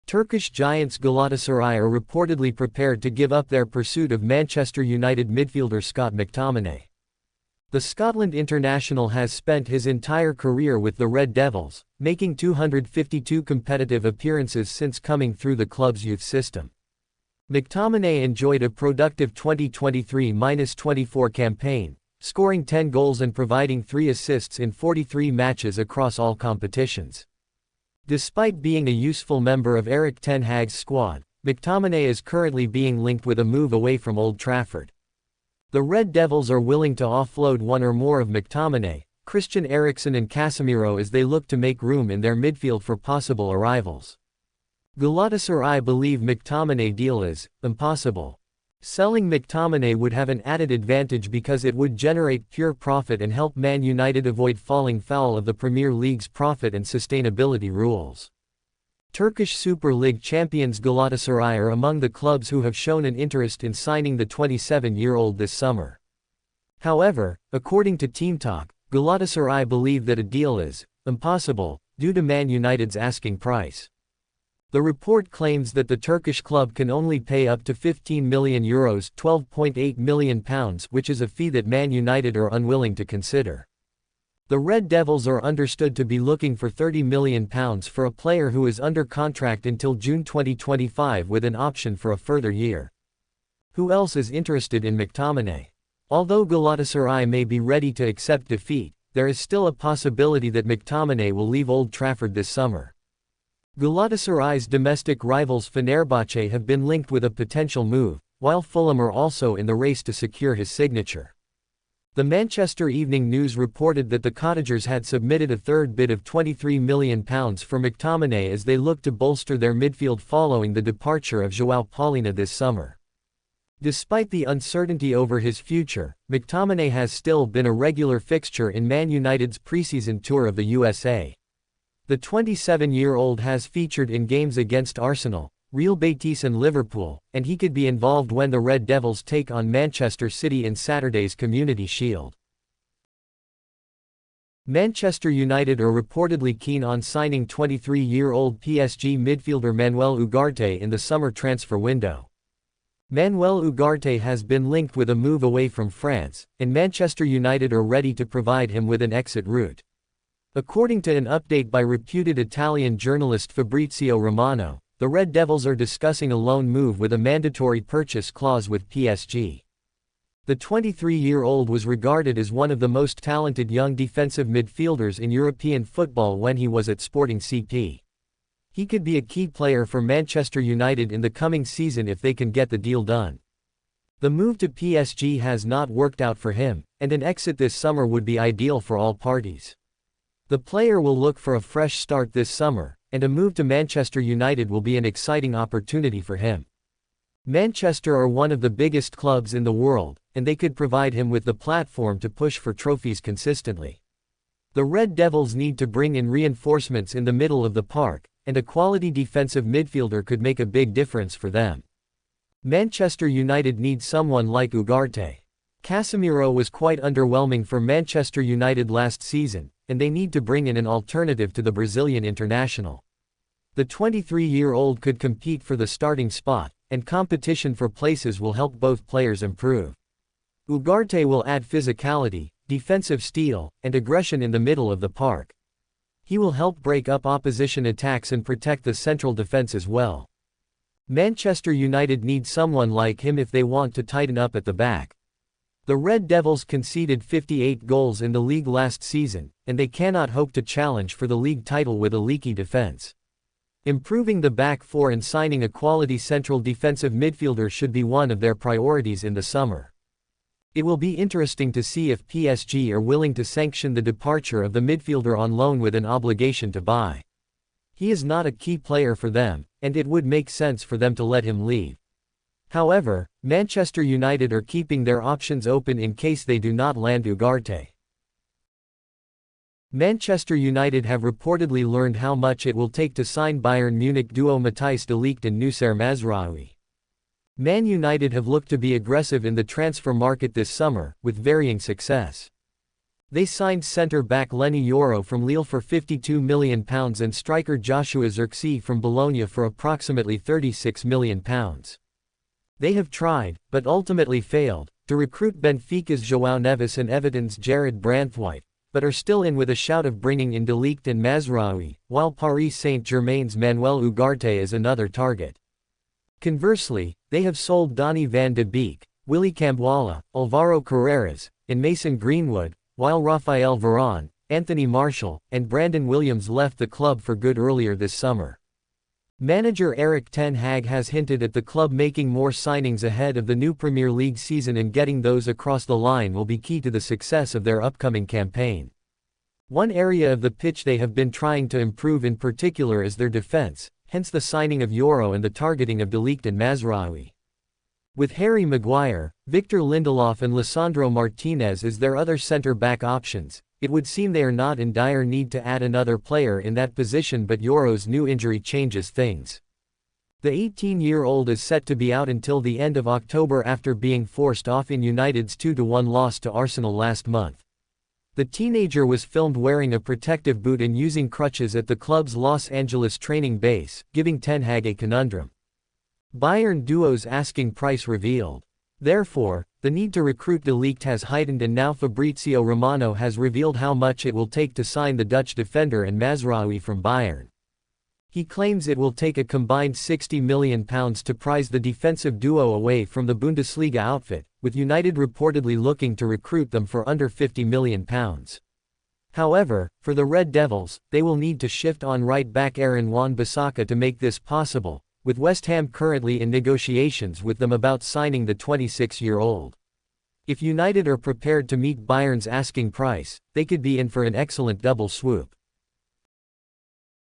Turkish giants Galatasaray are reportedly prepared to give up their pursuit of Manchester United midfielder Scott McTominay. The Scotland international has spent his entire career with the Red Devils, making 252 competitive appearances since coming through the club's youth system. McTominay enjoyed a productive 2023-24 campaign, scoring 10 goals and providing 3 assists in 43 matches across all competitions. Despite being a useful member of Erik ten Hag's squad, McTominay is currently being linked with a move away from Old Trafford. The Red Devils are willing to offload one or more of McTominay, Christian Eriksen and Casemiro as they look to make room in their midfield for possible arrivals. Galatasaray believe McTominay deal is impossible. Selling McTominay would have an added advantage because it would generate pure profit and help Man United avoid falling foul of the Premier League's profit and sustainability rules. Turkish Super League champions Galatasaray are among the clubs who have shown an interest in signing the 27-year-old this summer. However, according to Team Talk, Galatasaray believe that a deal is impossible due to Man United's asking price. The report claims that the Turkish club can only pay up to €15 million, £12.8 million, which is a fee that Man United are unwilling to consider. The Red Devils are understood to be looking for £30 million for a player who is under contract until June 2025 with an option for a further year. Who else is interested in McTominay? Although Galatasaray may be ready to accept defeat, there is still a possibility that McTominay will leave Old Trafford this summer. Galatasaray's domestic rivals Fenerbahce have been linked with a potential move, while Fulham are also in the race to secure his signature. The Manchester Evening News reported that the Cottagers had submitted a third bid of £23 million for McTominay as they look to bolster their midfield following the departure of João Paulina this summer. Despite the uncertainty over his future, McTominay has still been a regular fixture in Man United's preseason tour of the USA. The 27-year-old has featured in games against Arsenal, Real Betis and Liverpool, and he could be involved when the Red Devils take on Manchester City in Saturday's Community Shield. Manchester United are reportedly keen on signing 23-year-old PSG midfielder Manuel Ugarte in the summer transfer window. Manuel Ugarte has been linked with a move away from France, and Manchester United are ready to provide him with an exit route. According to an update by reputed Italian journalist Fabrizio Romano, the Red Devils are discussing a loan move with a mandatory purchase clause with PSG. The 23-year-old was regarded as one of the most talented young defensive midfielders in European football when he was at Sporting CP. He could be a key player for Manchester United in the coming season if they can get the deal done. The move to PSG has not worked out for him, and an exit this summer would be ideal for all parties. The player will look for a fresh start this summer, and a move to Manchester United will be an exciting opportunity for him. Manchester are one of the biggest clubs in the world, and they could provide him with the platform to push for trophies consistently. The Red Devils need to bring in reinforcements in the middle of the park, and a quality defensive midfielder could make a big difference for them. Manchester United needs someone like Ugarte. Casemiro was quite underwhelming for Manchester United last season, and they need to bring in an alternative to the Brazilian international. The 23-year-old could compete for the starting spot, and competition for places will help both players improve. Ugarte will add physicality, defensive steel, and aggression in the middle of the park. He will help break up opposition attacks and protect the central defense as well. Manchester United need someone like him if they want to tighten up at the back. The Red Devils conceded 58 goals in the league last season, and they cannot hope to challenge for the league title with a leaky defense. Improving the back four and signing a quality central defensive midfielder should be one of their priorities in the summer. It will be interesting to see if PSG are willing to sanction the departure of the midfielder on loan with an obligation to buy. He is not a key player for them, and it would make sense for them to let him leave. However, Manchester United are keeping their options open in case they do not land Ugarte. Manchester United have reportedly learned how much it will take to sign Bayern Munich duo Matthijs de Ligt and Noussair Mazraoui. Man United have looked to be aggressive in the transfer market this summer, with varying success. They signed centre-back Lenny Yoro from Lille for £52 million and striker Joshua Zirkzee from Bologna for approximately £36 million. They have tried, but ultimately failed, to recruit Benfica's João Neves and Everton's Jared Branthwaite, but are still in with a shout of bringing in De Ligt and Mazraoui, while Paris Saint-Germain's Manuel Ugarte is another target. Conversely, they have sold Donny van de Beek, Willy Camboala, Alvaro Carreras, and Mason Greenwood, while Raphael Varane, Anthony Martial, and Brandon Williams left the club for good earlier this summer. Manager Erik ten Hag has hinted at the club making more signings ahead of the new Premier League season, and getting those across the line will be key to the success of their upcoming campaign. One area of the pitch they have been trying to improve in particular is their defense, hence the signing of Yoro and the targeting of De Ligt and Mazraoui. With Harry Maguire, Victor Lindelof and Lisandro Martinez as their other centre-back options, it would seem they are not in dire need to add another player in that position, but Yoro's new injury changes things. The 18-year-old is set to be out until the end of October after being forced off in United's 2-1 loss to Arsenal last month. The teenager was filmed wearing a protective boot and using crutches at the club's Los Angeles training base, giving Ten Hag a conundrum. Bayern duo's asking price revealed. Therefore, the need to recruit De Ligt has heightened, and now Fabrizio Romano has revealed how much it will take to sign the Dutch defender and Mazraoui from Bayern. He claims it will take a combined £60 million to prize the defensive duo away from the Bundesliga outfit, with United reportedly looking to recruit them for under £50 million. However, for the Red Devils, they will need to shift on right-back Aaron Wan-Bissaka to make this possible, with West Ham currently in negotiations with them about signing the 26-year-old. If United are prepared to meet Bayern's asking price, they could be in for an excellent double swoop.